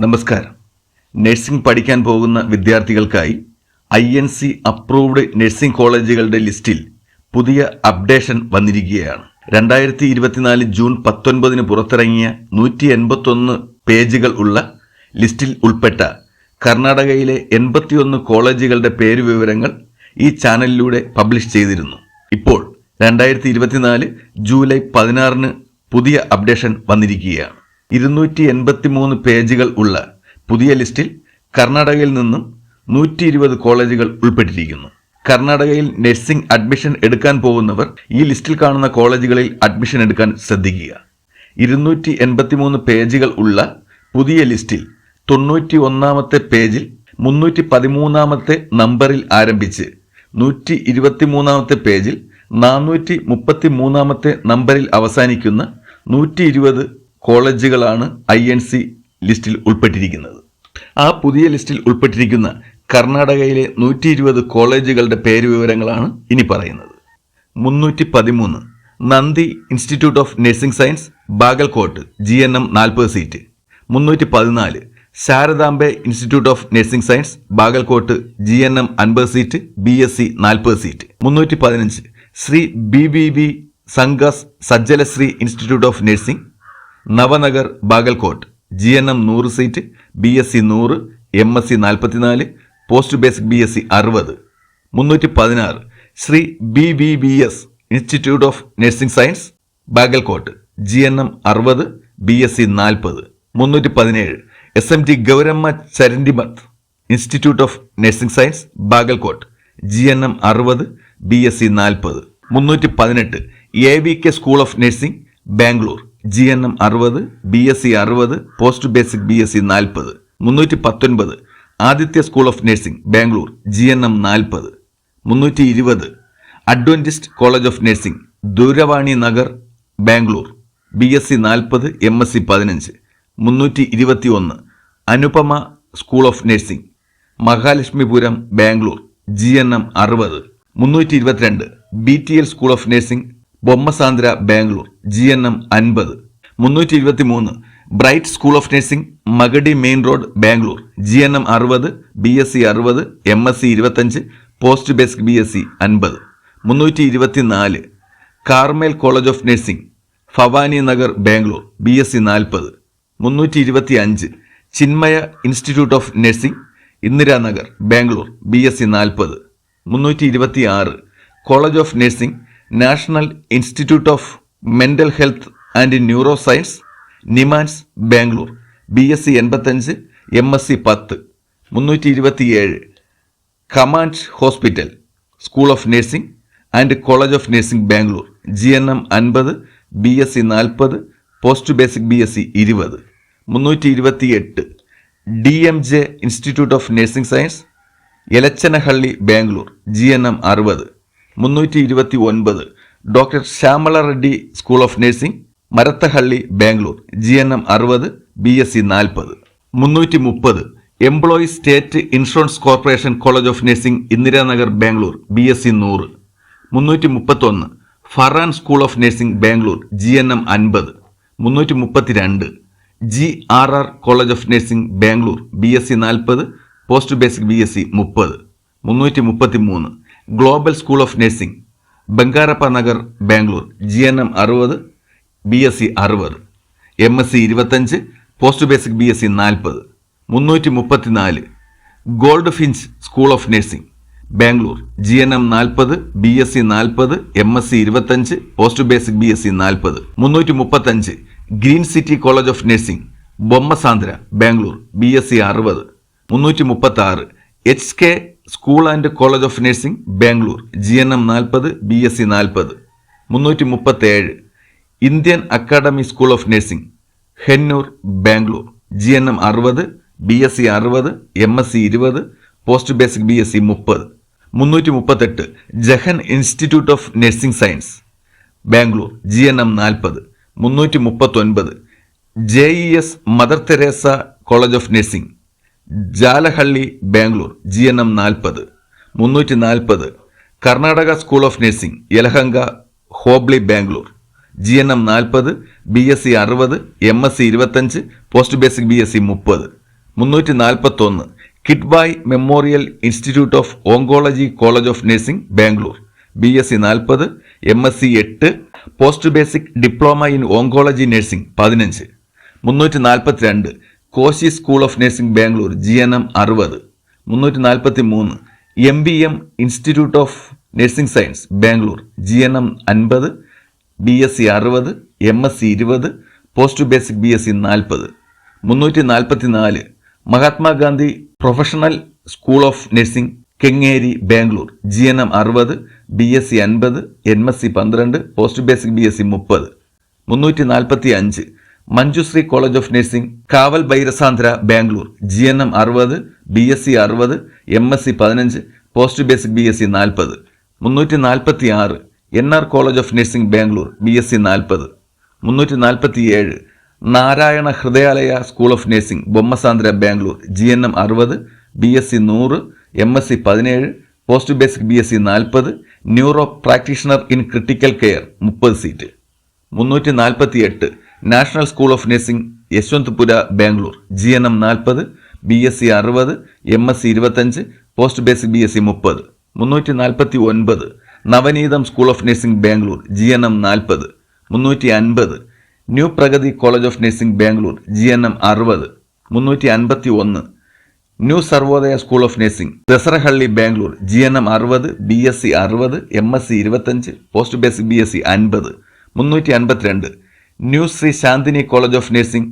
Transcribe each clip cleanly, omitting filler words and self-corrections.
നമസ്കാരം. നഴ്സിംഗ് പഠിക്കാൻ പോകുന്ന വിദ്യാർത്ഥികൾക്കായി INC അപ്രൂവ്ഡ് നഴ്സിംഗ് കോളേജുകളുടെ ലിസ്റ്റിൽ പുതിയ അപ്ഡേഷൻ വന്നിരിക്കുകയാണ്. 2024 ജൂൺ 19 പുറത്തിറങ്ങിയ 181 പേജുകൾ ഉള്ള ലിസ്റ്റിൽ ഉൾപ്പെട്ട കർണാടകയിലെ 81 കോളേജുകളുടെ പേരുവിവരങ്ങൾ ഈ ചാനലിലൂടെ പബ്ലിഷ് ചെയ്തിരുന്നു. ഇപ്പോൾ 2024 ജൂലൈ 16 പുതിയ അപ്ഡേഷൻ വന്നിരിക്കുകയാണ്. 283 പേജുകൾ ഉള്ള പുതിയ ലിസ്റ്റിൽ കർണാടകയിൽ നിന്നും 120 കോളേജുകൾ ഉൾപ്പെട്ടിരിക്കുന്നു. കർണാടകയിൽ നഴ്സിംഗ് അഡ്മിഷൻ എടുക്കാൻ പോകുന്നവർ ഈ ലിസ്റ്റിൽ കാണുന്ന കോളേജുകളിൽ അഡ്മിഷൻ എടുക്കാൻ ശ്രദ്ധിക്കുക. 283 പേജുകൾ ഉള്ള പുതിയ ലിസ്റ്റിൽ 91ാമത്തെ പേജിൽ 313ാമത്തെ നമ്പറിൽ ആരംഭിച്ച് 123ാമത്തെ പേജിൽ 433ാമത്തെ നമ്പറിൽ അവസാനിക്കുന്ന 120 കോളേജുകളാണ് INC ലിസ്റ്റിൽ ഉൾപ്പെട്ടിരിക്കുന്നത്. ആ പുതിയ ലിസ്റ്റിൽ ഉൾപ്പെട്ടിരിക്കുന്ന കർണാടകയിലെ 120 കോളേജുകളുടെ പേരുവിവരങ്ങളാണ് ഇനി പറയുന്നത്. 313 നന്ദി institute of nursing science Bagalkot GNM 40 seat. 314 Sharadambe institute of nursing science Bagalkot GNM 50 seat BSc 40 seat. 315 Shri BBB സംഗസ് Sajjalashree institute of nursing Navanagar Bagalkot GNM 100 seat BSc 100 MSc 44 post basic BSc 60. 316 Shri BBBS institute of nursing science Bagalkot GNM 60 BSc 40. 317 SMT Gouramma Charantimath institute of nursing science Bagalkot GNM 60 BSc 40. 318 AVK school of nursing Bangalore GNM 60 BSc 60 post basic BSc 40. 319 Aditya school of nursing Bangalore GNM 40. 320 Adventist college of nursing Doorvani Nagar Bangalore BSc 40 MSc 15. 321 Anupama school of nursing Mahalakshmipuram Bangalore GNM 60. 322 BTL school of nursing Bommasandra Bangalore GNM 50. 323 bright school of nursing Magadi main road Bangalore GNM 60 BSc 60 MSc 25 post basic BSc 50. 324 Carmel college of nursing Bhavani Nagar Bangalore BSc 40. 325 Chinmaya institute of nursing Indiranagar Bangalore BSc 40. 326 college of nursing national institute of mental health and neuro science NIMHANS Bangalore BSc 85 MSc 10. 327 command hospital school of nursing and college of nursing Bangalore GNM 50 BSc 40 post basic BSc 20. 328 DMJ institute of nursing science Elachanahalli Bangalore GNM 60. 329 doctor Shyamala Reddy school of nursing Marathahalli Bangalore GNM 60 BSc 40. 330 employees state insurance corporation college of nursing Indiranagar Bangalore BSc 100. 331 Faran school of nursing Bangalore GNM 50. 332 GRR college of nursing Bangalore BSc 40 post basic BSc 30. 333 global school of nursing Bangarappa Nagar Bangalore GNM 60 BSc 60 MSc 25 post basic BSc 40. 334 goldfinch school of nursing Bangalore GNM 40 BSc 40 MSc 25 post basic BSc 40. 335 green city college of nursing Bommasandra Bangalore BSc 60. 336 HK school and college of nursing Bangalore GNM 40 BSc 40. 337 Indian academy school of nursing Hennur Bangalore GNM 60 BSc 60 MSc 20 post basic BSc 30. 338 Jahan institute of nursing science Bangalore GNM 40. 339 JES Mother Teresa college of nursing Jalahalli Bangalore GNM 40. 340 Karnataka school of nursing Yelahanka hobli Bangalore GNM 40 BSc 60 MSc 25 post basic BSc 30. 341 Kidwai memorial institute of oncology college of nursing Bangalore BSc 40, MSc 8, post basic diploma in oncology nursing 15. 342 Koshy school of nursing Bangalore GNM 60. 343 MBM institute of nursing science Bangalore GNM 50, BSc 60, MSc 20, post basic BSc 40. 344 Mahatma Gandhi professional school of nursing Kengeri Bangalore GNM 60, BSc 50, MSc 12, post basic BSc 30. 345 Manjushree college of nursing Kaval Byrasandra Bangalore GNM 60, BSc 60, MSc 15, post basic BSc 40. 346 NR college of nursing Bangalore BSc 40. 347 Narayana Hrudayalaya school of nursing Bommasandra Bangalore GNM 60, BSc 100, MSc 17, post basic BSc 40, neuro practitioner in critical care 30 seat. 348 national school of nursing Yeshwanthpur Bangalore GNM 40, BSc 60, MSc 25, post basic BSc 30. 349 Navaneetham school of nursing Bangalore GNM 40. 350 new Pragathi college of nursing Bangalore GNM 60. 351 new Sarvodaya school of nursing Dasarahalli Bangalore GNM 60, BSc 60, MSc 25, post basic BSc 50. 352 new Shri Shanthini college of nursing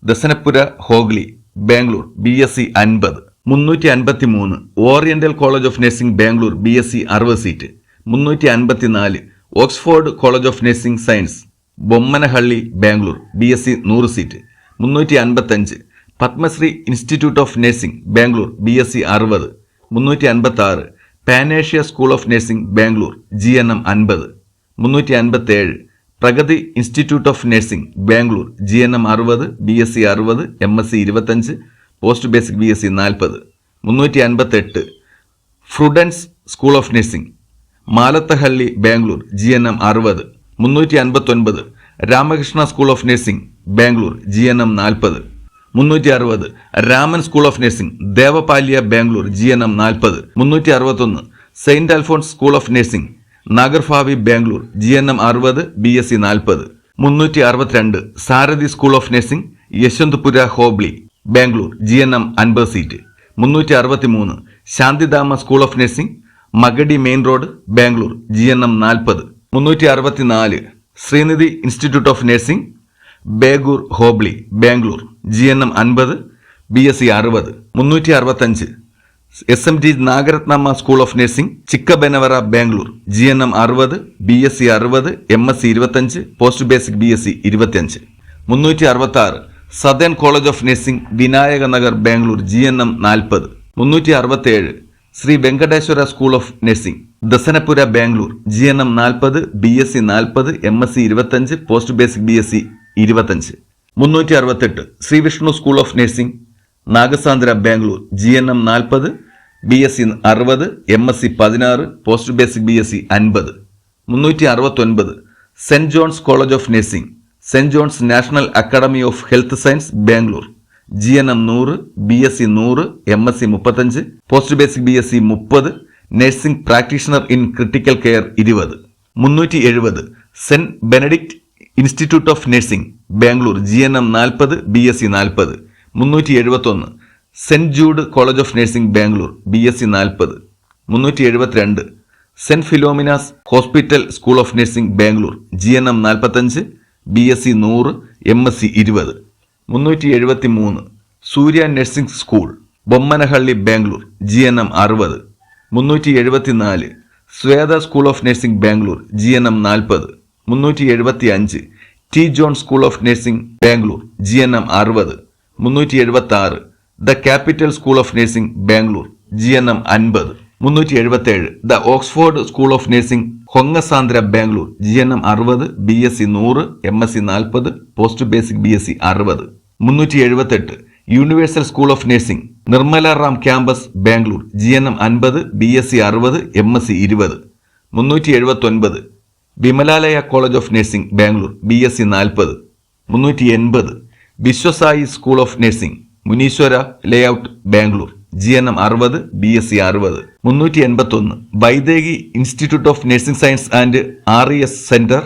Dasanapura ഹോഗ്ലി Bangalore BSc 50. 353 oriental college of nursing Bangalore BSc 60 seat. 354 Oxford college of nursing science Bommanahalli Bangalore BSc 100 seat. 355 Padmashri institute of nursing Bangalore BSc 60. 356 Panacea school of nursing Bangalore GNM 50. 357 Pragathi institute of nursing Bangalore GNM 60, BSc 60, MSc 25, post basic BSc 40. 358 Prudence school of nursing Mallathahalli Bangalore GNM 60. 359 Ramakrishna school of nursing Bangalore GNM 40. 360 Raman school of nursing Devapalya Bangalore GNM 40. 361 saint Alphonse school of nursing നാഗർഫാവി Bangalore GNM 60, BSc 40. 362 Sarathi school of nursing Yeshwanthpura hobli Bangalore GNM 50 seat. 363 Shantidhama school of nursing Magadi main road Bangalore GNM 40. 364 Srinidhi institute of nursing Begur hobli Bangalore GNM 50, BSc 60. 365 SMT Nagarathnamma school of nursing Chikkabanavara Bangalore GNM 60, BSc 60, MSc 25, post basic BSc 25. 366 southern college of nursing Vinayaka Nagar Bangalore GNM 40. 367 Shri Venkateswara school of nursing Dasanapura Bangalore GNM 40, BSc 40, MSc 25, post basic BSc 25. 368 Shri Vishnu school of nursing Nagasandra Bangalore GNM 40, BSc 60, MSc 16, post basic BSc 50. 369 saint John's college of nursing saint John's national academy of health science Bangalore GNM 100, BSc 100, MSc 35, post basic BSc 30, nursing practitioner in critical care 20. 370 saint Benedict institute of nursing Bangalore GNM 40, BSc 40. 371 saint Jude college of nursing Bangalore BSc 40. 372 saint Philomena's hospital school of nursing Bangalore GNM 45, BSc 100, MSc 20. 373 Surya nursing school Bommanahalli Bangalore GNM 60. 374 Shweta school of nursing Bangalore GNM 40. 375 T John school of nursing Bangalore GNM 60. 376 the capital school of nursing Bangalore GNM 50. 377 the Oxford school of nursing Hongasandra Bangalore GNM 60, BSc 100, MSc 40, post basic BSc 60. 378 universal school of nursing Nirmala Ram campus Bangalore GNM 50, BSc 60, MSc 20. 379 Vimalalaya college of nursing Bangalore BSc 40. 380 Vishwasai school of nursing Muneshwara layout Bangalore GNM 60 BSc 60. 381 Vaidehi institute of nursing science and RES centre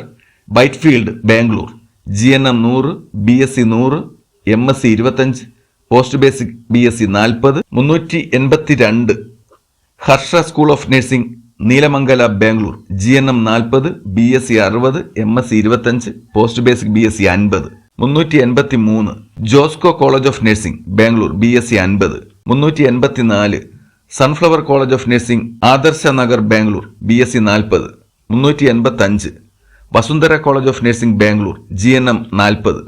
Whitefield Bangalore GNM 100 BSc 100 MSc 25 post basic BSc 40. 382 Harsha school of nursing Nelamangala Bangalore GNM 40 BSc 60 MSc 25 post basic BSc 50. 383 Josco college of nursing Bangalore BSc 50. 384 sunflower college of nursing Adarsha Nagar Bangalore BSc 40. 385 Vasundhara college of nursing Bangalore GNM 40.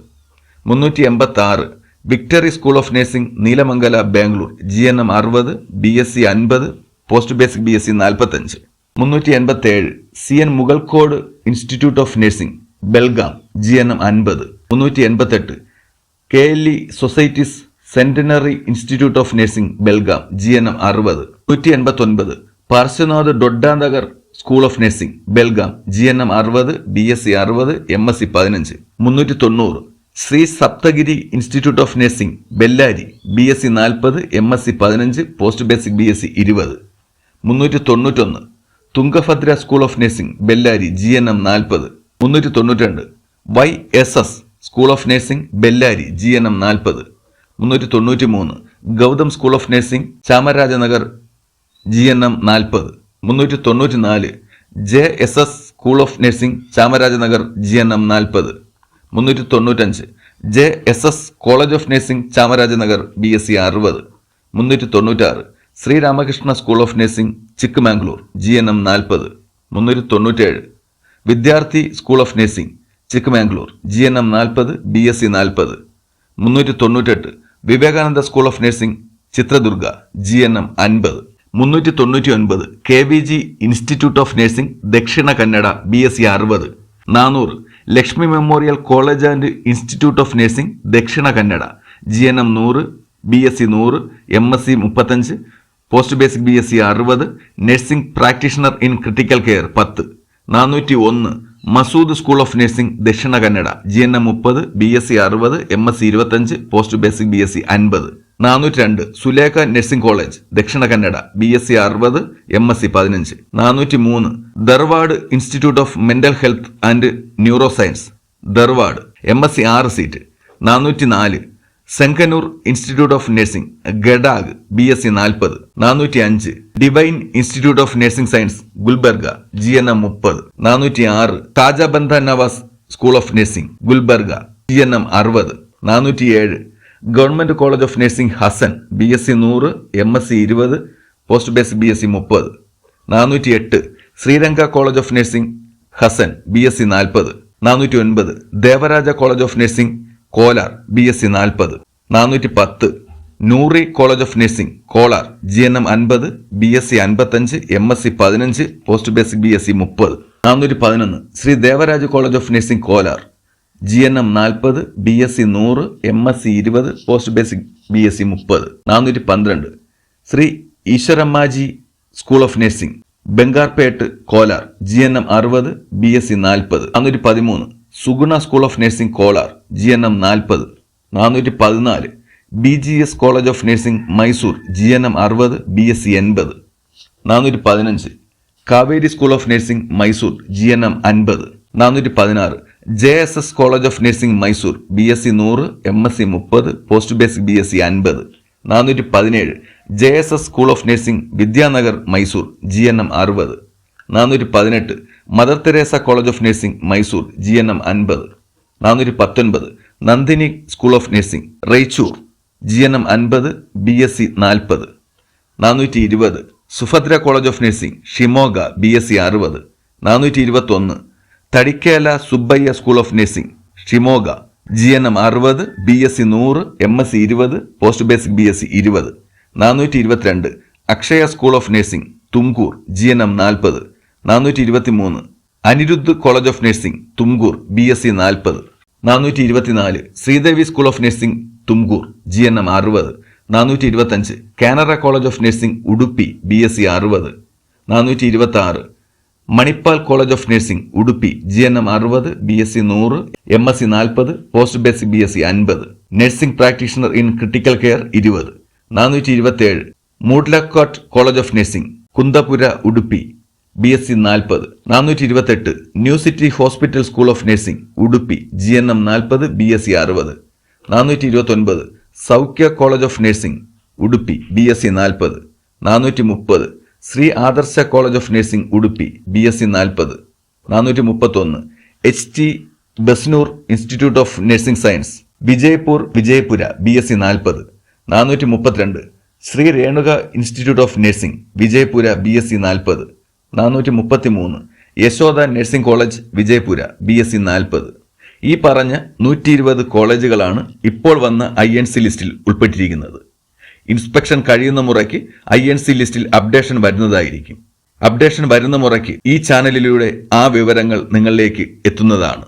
386 victory school of nursing Nelamangala Bangalore GNM 60 BSc 50 post basic BSc 45. 387 CN Mugalkhod institute of nursing Belgaum GNM 50. 388 KLE societies centenary institute of nursing Belgaum GNM 60. 189 Parshwanath Doddanagar school of nursing Belgaum GNM 60 BSc 60 MSc 15. 390 Shri Saptagiri institute of nursing Bellary BSc 40 MSc 15 post basic BSc 20. 391 Tungabhadra school of nursing Bellary GNM 40. 392 YSS school of nursing Bellary GNM 40. 393 Gautam school of nursing Chamarajanagar GNM 40. 394 JSS school of nursing Chamarajanagar GNM 40. 395 JSS college of nursing Chamarajanagar BSc 60. 396 Sriramakrishna school of nursing Chikmagalur GNM 40. 397 Vidyarthi school of nursing Chikmagalur GNM 40 BSc 40. 398 Vivekananda school of nursing Chitradurga GNM 50. 399 KVG institute of nursing Dakshina Kannada BSc 60. 400 Lakshmi memorial college and institute of nursing Dakshina Kannada GNM 100 BSc 100 MSc 35 post basic BSc 60 nursing practitioner in critical care 10. 401 Masood school of nursing Dakshina Kannada GNM 30 BSc 60 MSc 25 post basic BSc 50. 402 Sulekha nursing college Dakshina Kannada BSc 60 MSc 15. 403 Dharwad institute of mental health and neuro science Dharwad MSc 6 seat. 404 Senganur institute of nursing Gadag BSc 40. 405 divine institute of nursing science Gulbarga GNM 30. 406 Tajabandha Nawaz school of nursing Gulbarga GNM 60. 407 government college of nursing Hassan BSc 100 MSc 20 post basic BSc 30. 408 Sriranga college of nursing Hassan BSc 40. 409 Devaraja college of nursing Kolar BSc 40. 410 Noori college of nursing Kolar GNM 50 BSc 55 MSc 15 post basic BSc 30. 411 Shri Devaraja college of nursing Kolar GNM 40 BSc 100 MSc 20 post basic BSc 30. 412 Shri Eshwarammaji school of nursing Bangarpet Kolar GNM 60 BSc 40. 413 Suguna school of nursing Kolar GNM 40. 414 BGS college of nursing Mysore GNM 60 BSc 80. 415 Kaveri school of nursing Mysore GNM 50. 416 JSS college of nursing Mysore BSc 100 MSc 30 post basic BSc 50. 417 JSS school of nursing Vidyanagar Mysore GNM 60. 418 mother Teresa college of nursing Mysore GNM 50. 419 Nandini school of nursing Raichur GNM 50 BSc 40. 420 Subhadra college of nursing Shimoga BSc 60. 421 തടിക്കേല Subbaiah school of nursing Shimoga GNM 60 BSc 100 MSc 20 post basic BSc 20. 422 Akshaya school of nursing Tumkur GNM 40. 423 Anirudh college of nursing Tumkur BSc 40. 424 Sridevi school of nursing Tumkur GNM 60. 425 Canara college of nursing Udupi BSc 60. 426 Manipal college of nursing Udupi GNM 60 BSc 100 MSc 40 post basic BSc 50. Nursing practitioner in critical care 20. 427 മൂഡ്ലക്കോട്ട് college of nursing Kundapura Udupi BSc 40. 428 new city hospital school of nursing Udupi GNM 40 BSc 60. 429 Soukhya college of nursing Udupi BSc 40. 430 Shri Adarsha college of nursing Udupi BSc 40. 431 HT Basnur institute of nursing science Vijayapura BSc 40. 432 Shri Renuka institute of nursing Vijayapura BSc 40. 433 Yashoda nursing college Vijayapura BSc 40. ഈ പറഞ്ഞ 120 കോളേജുകളാണ് ഇപ്പോൾ വന്ന INC ലിസ്റ്റിൽ ഉൾപ്പെട്ടിരിക്കുന്നത്. Inspection കഴിയുന്ന മുറയ്ക്ക് INC ലിസ്റ്റിൽ updation വരുന്നതായിരിക്കും. Updation വരുന്ന മുറയ്ക്ക് ഈ ചാനലിലൂടെ ആ വിവരങ്ങൾ നിങ്ങളിലേക്ക് എത്തുന്നതാണ്.